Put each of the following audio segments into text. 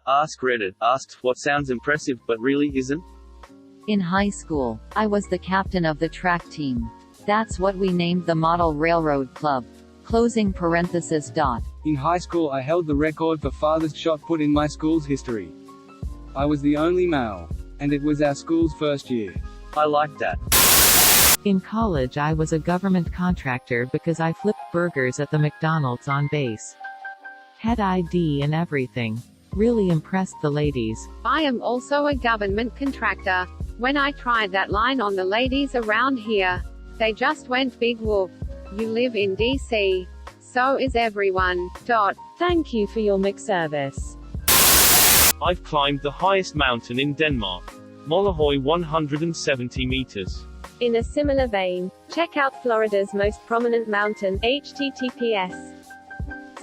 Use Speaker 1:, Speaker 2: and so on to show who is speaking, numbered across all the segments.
Speaker 1: Askreddit Asks what sounds impressive but really isn't.
Speaker 2: In high school, I was the captain of the track team. That's what we named the Model Railroad Club. Closing parenthesis dot.
Speaker 3: In high school I held the record for farthest shot put in my school's history. I was the only male. And it was our school's first year.
Speaker 1: I like that.
Speaker 4: In college I was a government contractor because I flipped burgers at the McDonald's on base. Had ID and everything. Really impressed the ladies.
Speaker 5: I am also a government contractor. When I tried that line on the ladies around here, they just went big whoop. You live in DC. So is everyone.
Speaker 6: Thank you for your McService.
Speaker 7: I've climbed the highest mountain in Denmark. Molohoy 170 meters.
Speaker 6: In a similar vein, check out Florida's most prominent mountain, https.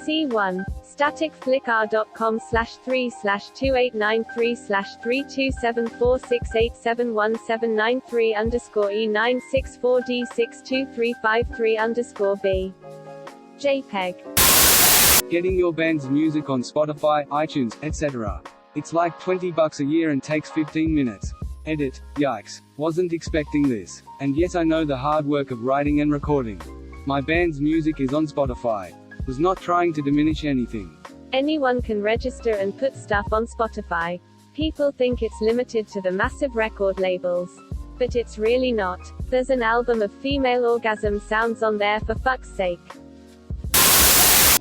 Speaker 6: C1, staticflickr.com/3/289367317417993_E964D62353_B. JPEG.
Speaker 3: Getting your band's music on Spotify, iTunes, etc. It's like $20 a year and takes 15 minutes. Edit. Yikes. Wasn't expecting this. And yet I know the hard work of writing and recording. My band's music is on Spotify. Was not trying to diminish anything.
Speaker 6: Anyone can register and put stuff on Spotify. People think it's limited to the massive record labels. But it's really not. There's an album of female orgasm sounds on there for fuck's sake.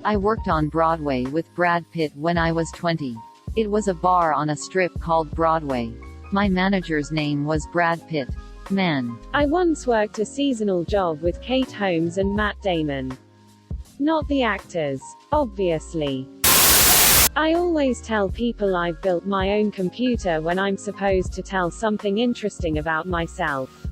Speaker 2: I worked on Broadway with Brad Pitt when I was 20. It was a bar on a strip called Broadway. My manager's name was Brad Pitt. Man.
Speaker 6: I once worked a seasonal job with Kate Holmes and Matt Damon. Not the actors, obviously. I always tell people I've built my own computer when I'm supposed to tell something interesting about myself.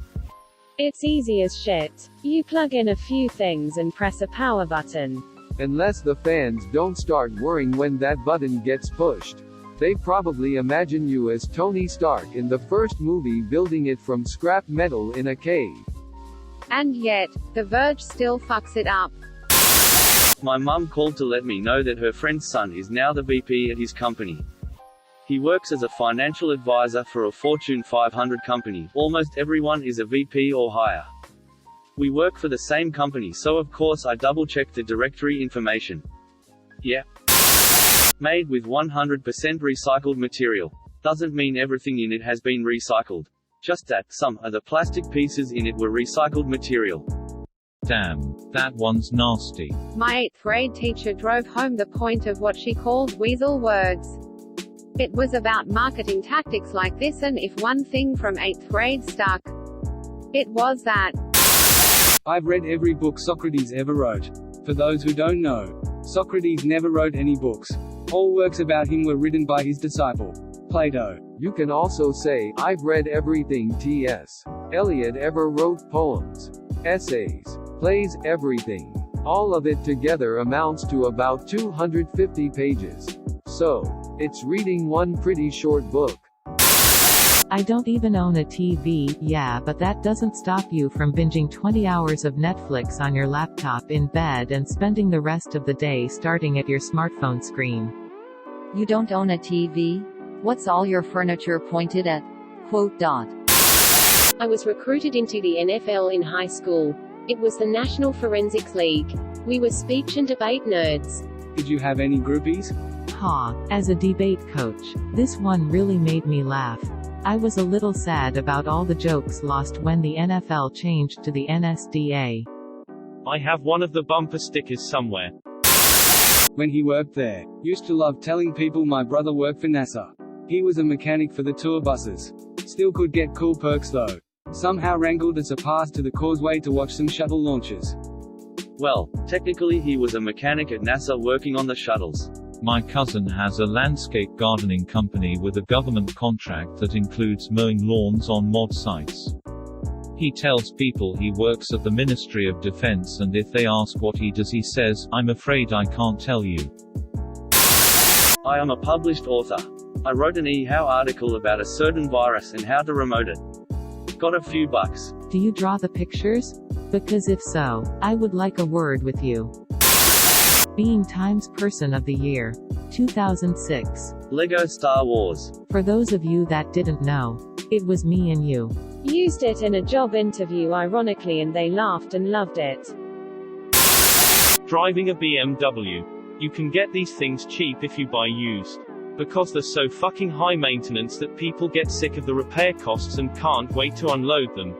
Speaker 6: It's easy as shit. You plug in a few things and press a power button.
Speaker 8: Unless the fans don't start worrying when that button gets pushed. They probably imagine you as Tony Stark in the first movie building it from scrap metal in a cave.
Speaker 5: And yet, The Verge still fucks it up.
Speaker 1: My mum called to let me know that her friend's son is now the VP at his company. He works as a financial advisor for a Fortune 500 company. Almost everyone is a VP or higher. We work for the same company, so of course I double-checked the directory information. Yeah. Made with 100% recycled material. Doesn't mean everything in it has been recycled. Just that, some of the plastic pieces in it were recycled material.
Speaker 7: Damn, that one's nasty.
Speaker 5: My 8th grade teacher drove home the point of what she called weasel words. It was about marketing tactics like this, and if one thing from 8th grade stuck, it was that.
Speaker 3: I've read every book Socrates ever wrote. For those who don't know, Socrates never wrote any books. All works about him were written by his disciple, Plato.
Speaker 8: You can also say, I've read everything T.S. Eliot ever wrote: poems, essays, plays, everything. All of it together amounts to about 250 pages. So, it's reading one pretty short book.
Speaker 4: I don't even own a TV, yeah, but that doesn't stop you from binging 20 hours of Netflix on your laptop in bed and spending the rest of the day starting at your smartphone screen.
Speaker 2: You don't own a TV? What's all your furniture pointed at? Quote dot.
Speaker 6: I was recruited into the NFL in high school. It was the National Forensics League. We were speech and debate nerds.
Speaker 3: Did you have any groupies?
Speaker 4: Ha, as a debate coach. This one really made me laugh. I was a little sad about all the jokes lost when the NFL changed to the NSDA.
Speaker 7: I have one of the bumper stickers somewhere.
Speaker 3: When he worked there, used to love telling people my brother worked for NASA. He was a mechanic for the tour buses. Still could get cool perks though. Somehow wrangled us a pass to the causeway to watch some shuttle launches.
Speaker 1: Well, technically he was a mechanic at NASA working on the shuttles.
Speaker 7: My cousin has a landscape gardening company with a government contract that includes mowing lawns on mod sites. He tells people he works at the Ministry of Defense, and if they ask what he does, he says, "I'm afraid I can't tell you."
Speaker 1: I am a published author. I wrote an e-how article about a certain virus and how to remote it. Got a few bucks.
Speaker 4: Do you draw the pictures? Because if so, I would like a word with you. Being Times Person of the Year. 2006.
Speaker 1: Lego Star Wars.
Speaker 4: For those of you that didn't know, it was me and you.
Speaker 6: Used it in a job interview ironically and they laughed and loved it.
Speaker 9: Driving a BMW. You can get these things cheap if you buy used. Because they're so fucking high maintenance that people get sick of the repair costs and can't wait to unload them.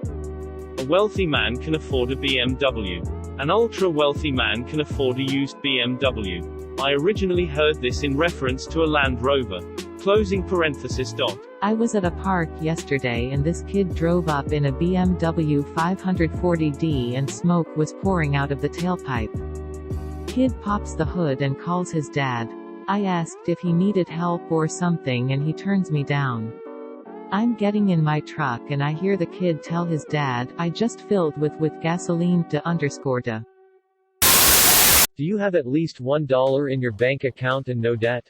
Speaker 9: A wealthy man can afford a BMW. An ultra-wealthy man can afford a used BMW. I originally heard this in reference to a Land Rover. Closing parenthesis dot.
Speaker 4: I was at a park yesterday and this kid drove up in a BMW 540D and smoke was pouring out of the tailpipe. Kid pops the hood and calls his dad. I asked if he needed help or something and he turns me down. I'm getting in my truck and I hear the kid tell his dad, I just filled with gasoline to underscore to.
Speaker 10: Do you have at least $1 in your bank account and no debt?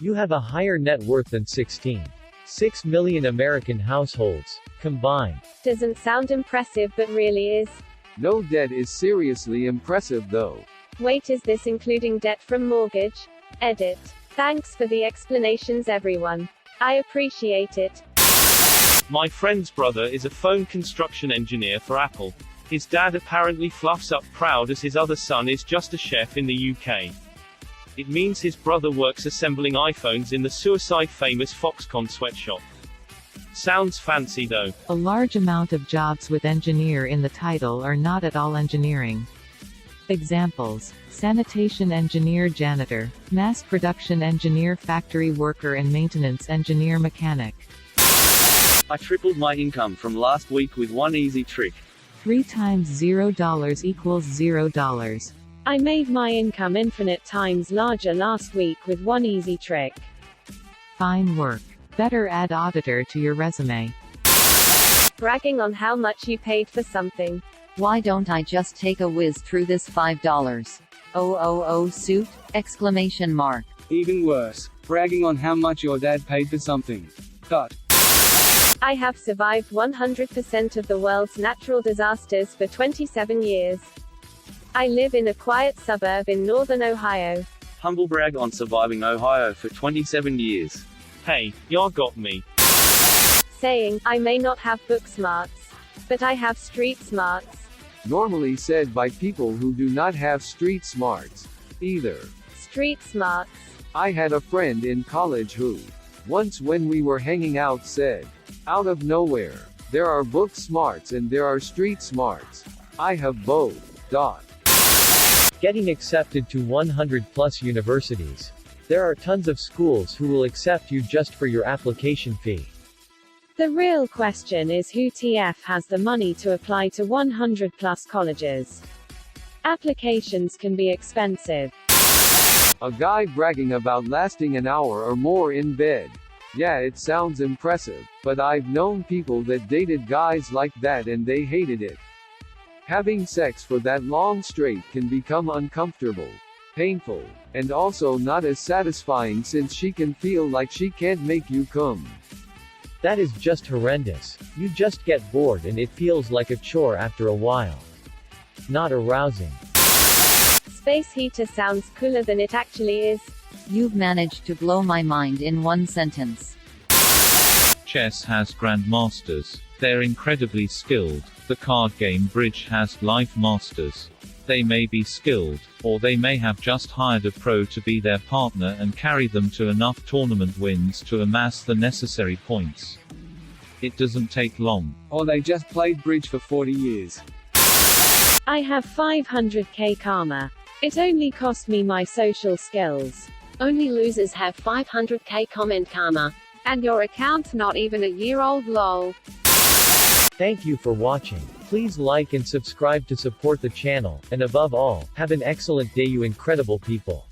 Speaker 10: You have a higher net worth than 16.6 million American households combined.
Speaker 6: Doesn't sound impressive but really is.
Speaker 8: No debt is seriously impressive though.
Speaker 6: Wait, is this including debt from mortgage? Edit. Thanks for the explanations everyone. I appreciate it.
Speaker 9: My friend's brother is a phone construction engineer for Apple. His dad apparently fluffs up proud as his other son is just a chef in the UK. It means his brother works assembling iPhones in the suicide-famous Foxconn sweatshop. Sounds fancy though.
Speaker 4: A large amount of jobs with engineer in the title are not at all engineering. Examples: sanitation engineer, janitor, mass production engineer, factory worker and maintenance engineer, mechanic.
Speaker 1: I tripled my income from last week with one easy trick.
Speaker 4: 3 times $0 equals $0.
Speaker 6: I made my income infinite times larger last week with one easy trick.
Speaker 4: Fine work. Better add auditor to your resume.
Speaker 6: Bragging on how much you paid for something.
Speaker 2: Why don't I just take a whiz through this $5? Oh suit! Exclamation mark.
Speaker 3: Even worse, bragging on how much your dad paid for something. Cut.
Speaker 6: I have survived 100% of the world's natural disasters for 27 years. I live in a quiet suburb in northern Ohio.
Speaker 1: Humble brag on surviving Ohio for 27 years.
Speaker 9: Hey, ya got me.
Speaker 6: Saying, I may not have book smarts, but I have street smarts.
Speaker 8: Normally said by people who do not have street smarts either.
Speaker 6: Street smarts.
Speaker 8: I had a friend in college who, once when we were hanging out, said, out of nowhere, there are book smarts and there are street smarts. I have both. Dot.
Speaker 10: Getting accepted to 100+ universities. There are tons of schools who will accept you just for your application fee.
Speaker 6: The real question is who TF has the money to apply to 100+ colleges. Applications can be expensive.
Speaker 8: A guy bragging about lasting an hour or more in bed. Yeah, it sounds impressive, but I've known people that dated guys like that and they hated it. Having sex for that long straight can become uncomfortable, painful, and also not as satisfying since she can feel like she can't make you come.
Speaker 10: That is just horrendous. You just get bored and it feels like a chore after a while. Not arousing.
Speaker 6: Space heater sounds cooler than it actually is.
Speaker 2: You've managed to blow my mind in one sentence.
Speaker 7: Chess has grandmasters. They're incredibly skilled. The card game bridge has life masters. They may be skilled, or they may have just hired a pro to be their partner and carry them to enough tournament wins to amass the necessary points. It doesn't take long.
Speaker 3: Or they just played bridge for 40 years.
Speaker 6: I have 500k karma. It only cost me my social skills.
Speaker 5: Only losers have 500k comment karma. And your account's not even a year old, lol.
Speaker 10: Thank you for watching. Please like and subscribe to support the channel, and above all, have an excellent day, you incredible people.